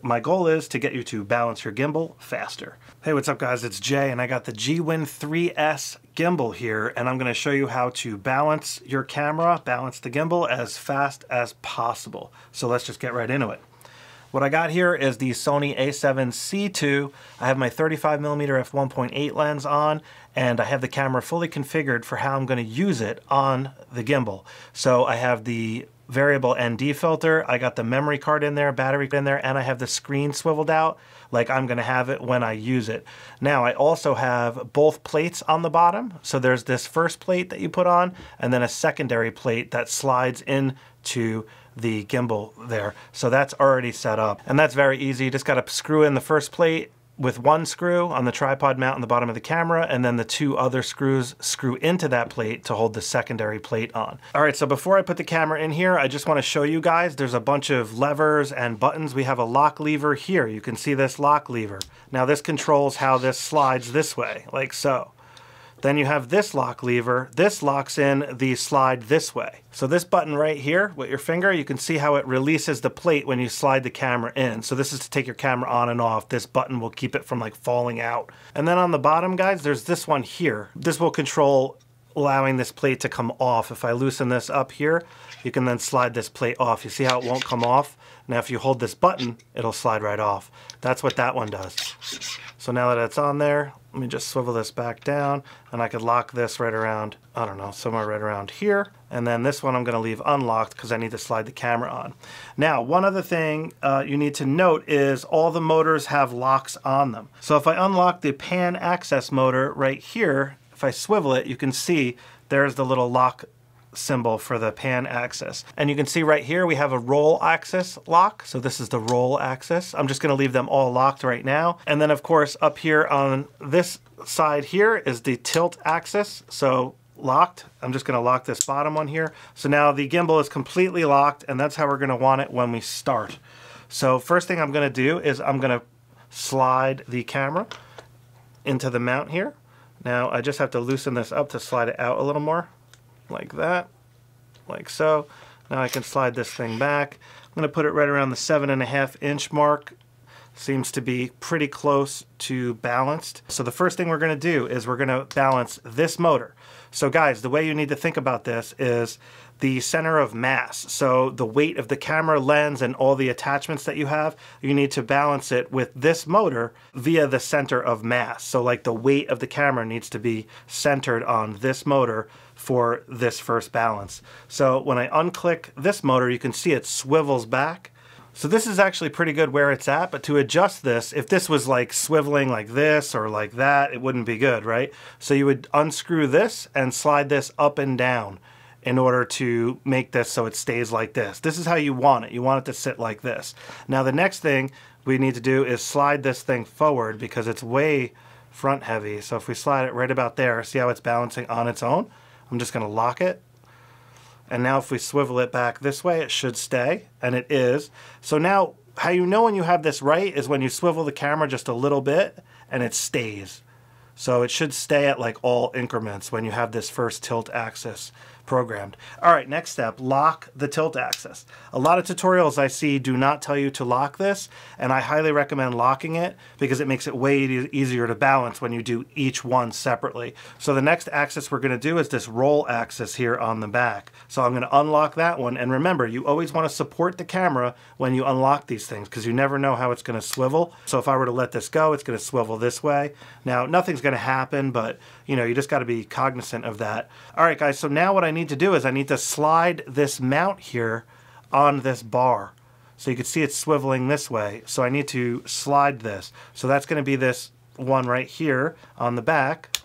my goal is to get you to balance your gimbal faster. Hey, what's up guys? It's Jay and I got the Zhiyun 3S gimbal here and I'm going to show you how to balance your camera, balance the gimbal as fast as possible. So let's just get right into it. What I got here is the Sony a7C II. I have my 35mm f1.8 lens on and I have the camera fully configured for how I'm going to use it on the gimbal. So I have the variable ND filter, I got the memory card in there, battery in there, and I have the screen swiveled out like I'm going to have it when I use it. Now I also have both plates on the bottom. So there's this first plate that you put on and then a secondary plate that slides into the gimbal there. So that's already set up and that's very easy. You just got to screw in the first plate with one screw on the tripod mount on the bottom of the camera, and then the two other screws screw into that plate to hold the secondary plate on. All right, so before I put the camera in here, I just want to show you guys there's a bunch of levers and buttons. We have a lock lever here. You can see this lock lever. Now this controls how this slides this way, like so. Then you have this lock lever. This locks in the slide this way. So this button right here with your finger, you can see how it releases the plate when you slide the camera in. So this is to take your camera on and off. This button will keep it from like falling out. And then on the bottom, guys, there's this one here. This will control allowing this plate to come off. If I loosen this up here, you can then slide this plate off. You see how it won't come off? Now if you hold this button, it'll slide right off. That's what that one does. So now that it's on there, let me just swivel this back down and I could lock this right around, I don't know, somewhere right around here. And then this one I'm going to leave unlocked because I need to slide the camera on. Now, one other thing you need to note is all the motors have locks on them. So if I unlock the pan access motor right here, if I swivel it, you can see there's the little lock symbol for the pan axis. And you can see right here we have a roll axis lock. So this is the roll axis. I'm just going to leave them all locked right now. And then of course up here on this side here is the tilt axis. So locked. I'm just going to lock this bottom one here. So now the gimbal is completely locked and that's how we're going to want it when we start. So first thing I'm going to do is I'm going to slide the camera into the mount here. Now I just have to loosen this up to slide it out a little more. Like that, like so. Now I can slide this thing back. I'm going to put it right around the 7.5 inch mark. Seems to be pretty close to balanced. So the first thing we're going to do is we're going to balance this motor. So guys, the way you need to think about this is the center of mass. So the weight of the camera lens and all the attachments that you have, you need to balance it with this motor via the center of mass. So like the weight of the camera needs to be centered on this motor for this first balance. So when I unclick this motor, you can see it swivels back. So this is actually pretty good where it's at, but to adjust this, if this was like swiveling like this or like that, it wouldn't be good, right? So you would unscrew this and slide this up and down in order to make this so it stays like this. This is how you want it. You want it to sit like this. Now the next thing we need to do is slide this thing forward because it's way front heavy. So if we slide it right about there, see how it's balancing on its own? I'm just going to lock it. And now if we swivel it back this way, it should stay, and it is. So now how you know when you have this right is when you swivel the camera just a little bit and it stays. So it should stay at like all increments when you have this first tilt axis programmed. All right, next step, lock the tilt axis. A lot of tutorials I see do not tell you to lock this, and I highly recommend locking it because it makes it way easier to balance when you do each one separately. So the next axis we're going to do is this roll axis here on the back. So I'm going to unlock that one, and remember, you always want to support the camera when you unlock these things because you never know how it's going to swivel. So if I were to let this go, it's going to swivel this way. Now, nothing's going to happen, but you know, you just got to be cognizant of that. All right, guys, so now what I need to do is I need to slide this mount here on this bar. So you can see it's swiveling this way. So I need to slide this. So that's going to be this one right here on the back.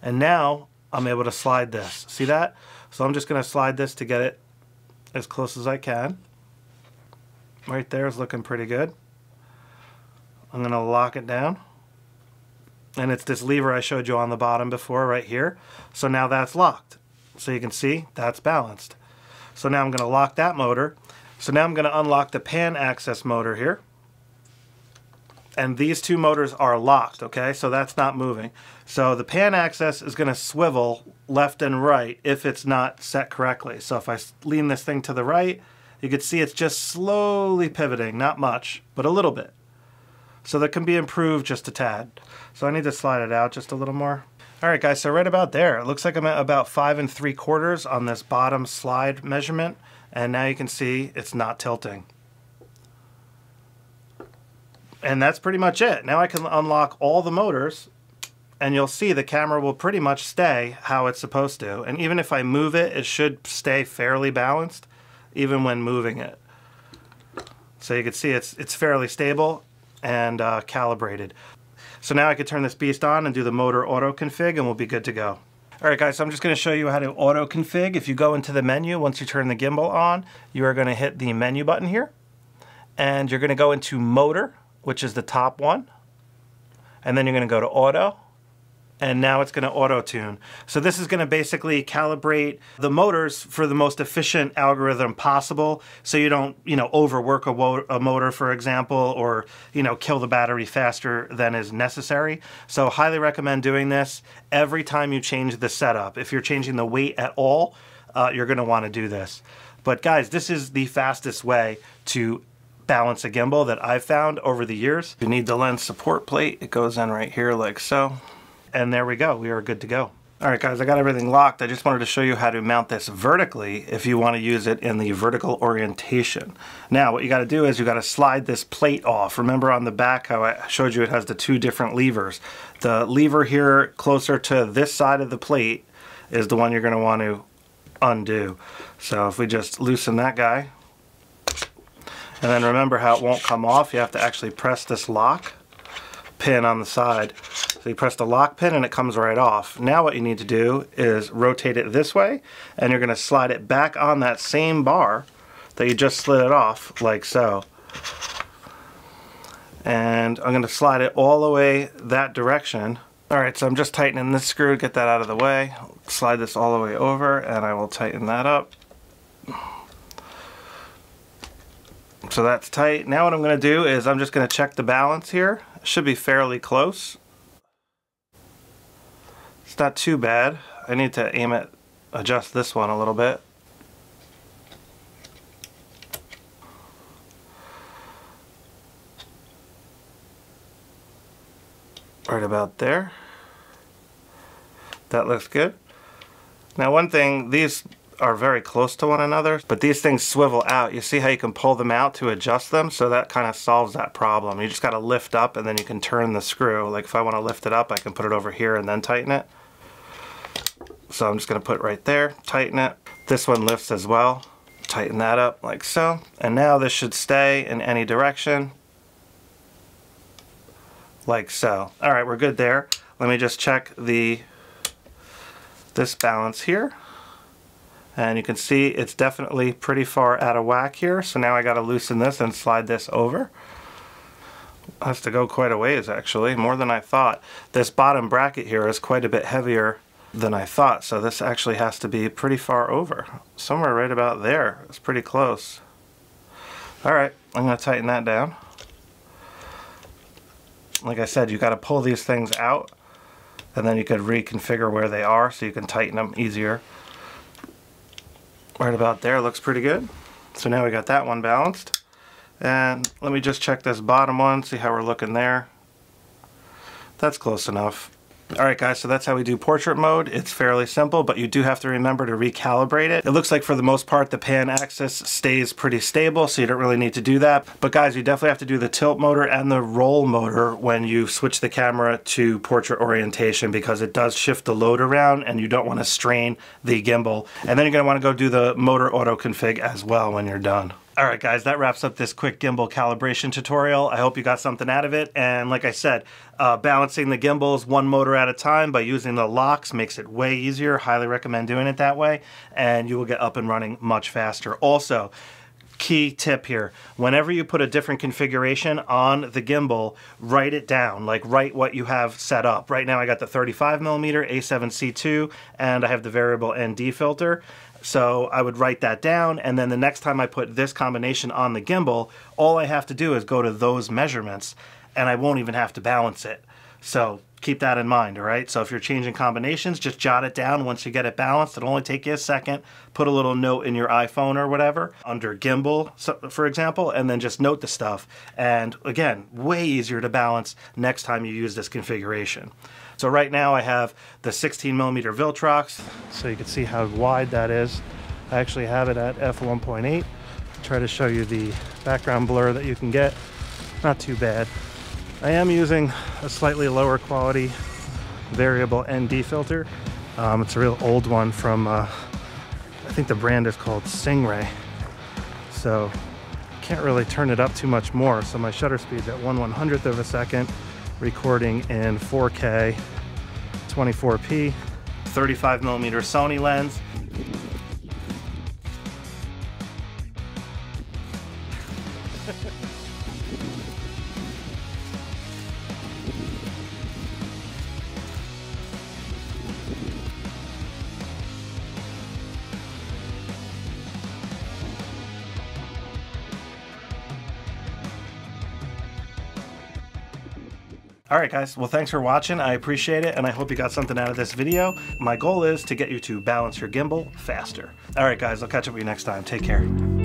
And now I'm able to slide this. See that? So I'm just going to slide this to get it as close as I can. Right there is looking pretty good. I'm going to lock it down. And it's this lever I showed you on the bottom before right here. So now that's locked. So you can see that's balanced. So now I'm going to lock that motor. So now I'm going to unlock the pan access motor here. And these two motors are locked, okay? So that's not moving. So the pan access is going to swivel left and right if it's not set correctly. So if I lean this thing to the right, you can see it's just slowly pivoting, not much, but a little bit. So that can be improved just a tad. So I need to slide it out just a little more. All right, guys, so right about there. It looks like I'm at about 5 3/4 on this bottom slide measurement. And now you can see it's not tilting. And that's pretty much it. Now I can unlock all the motors and you'll see the camera will pretty much stay how it's supposed to. And even if I move it, it should stay fairly balanced, even when moving it. So you can see it's fairly stable and calibrated. So now I can turn this beast on and do the motor auto config and we'll be good to go. All right, guys, so I'm just going to show you how to auto config. If you go into the menu, once you turn the gimbal on, you are going to hit the menu button here. And you're going to go into motor, which is the top one. And then you're going to go to auto. And now it's going to auto tune. So this is going to basically calibrate the motors for the most efficient algorithm possible, so you don't, overwork a motor, for example, or, kill the battery faster than is necessary. So highly recommend doing this every time you change the setup. If you're changing the weight at all, you're going to want to do this. But guys, this is the fastest way to balance a gimbal that I've found over the years. You need the lens support plate. It goes in right here like so. And there we go, we are good to go. All right, guys, I got everything locked. I just wanted to show you how to mount this vertically if you want to use it in the vertical orientation. Now, what you got to do is you got to slide this plate off. Remember on the back how I showed you it has the 2 different levers. The lever here closer to this side of the plate is the one you're going to want to undo. So if we just loosen that guy, and then remember how it won't come off, you have to actually press this lock pin on the side. So you press the lock pin and it comes right off. Now what you need to do is rotate it this way, and you're going to slide it back on that same bar that you just slid it off, like so. And I'm going to slide it all the way that direction. Alright, so I'm just tightening this screw to get that out of the way. Slide this all the way over and I will tighten that up. So that's tight. Now what I'm going to do is I'm just going to check the balance here. It should be fairly close. It's not too bad. I need to adjust this one a little bit. Right about there. That looks good. Now one thing, these are very close to one another, but these things swivel out. You see how you can pull them out to adjust them? So that kind of solves that problem. You just got to lift up and then you can turn the screw. Like if I want to lift it up, I can put it over here and then tighten it. So I'm just going to put it right there, tighten it. This one lifts as well. Tighten that up like so. And now this should stay in any direction. Like so. Alright, we're good there. Let me just check this balance here. And you can see it's definitely pretty far out of whack here. So now I got to loosen this and slide this over. It has to go quite a ways actually, more than I thought. This bottom bracket here is quite a bit heavier than I thought. So this actually has to be pretty far over. Somewhere right about there. It's pretty close. Alright, I'm going to tighten that down. Like I said, you got to pull these things out and then you could reconfigure where they are so you can tighten them easier. Right about there, looks pretty good. So now we got that one balanced. And let me just check this bottom one, see how we're looking there. That's close enough. Alright guys, so that's how we do portrait mode. It's fairly simple, but you do have to remember to recalibrate it. It looks like for the most part the pan axis stays pretty stable, so you don't really need to do that. But guys, you definitely have to do the tilt motor and the roll motor when you switch the camera to portrait orientation, because it does shift the load around and you don't want to strain the gimbal. And then you're going to want to go do the motor auto config as well when you're done. Alright guys, that wraps up this quick gimbal calibration tutorial. I hope you got something out of it. And like I said, balancing the gimbals one motor at a time by using the locks makes it way easier. Highly recommend doing it that way. And you will get up and running much faster. Also, key tip here, whenever you put a different configuration on the gimbal, write it down, like write what you have set up. Right now I got the 35mm A7C2 and I have the variable ND filter. So I would write that down, and then the next time I put this combination on the gimbal, all I have to do is go to those measurements and I won't even have to balance it. So keep that in mind, all right? So if you're changing combinations, just jot it down once you get it balanced. It'll only take you a second. Put a little note in your iPhone or whatever under Gimbal, for example, and then just note the stuff. And again, way easier to balance next time you use this configuration. So right now I have the 16mm Viltrox, so you can see how wide that is. I actually have it at f1.8. Try to show you the background blur that you can get. Not too bad. I am using a slightly lower quality variable ND filter. It's a real old one from, I think the brand is called Stingray. So can't really turn it up too much more. So my shutter speed's at 1/100th of a second, recording in 4K, 24p, 35mm Sony lens. Alright guys, well thanks for watching, I appreciate it, and I hope you got something out of this video. My goal is to get you to balance your gimbal faster. Alright guys, I'll catch up with you next time. Take care.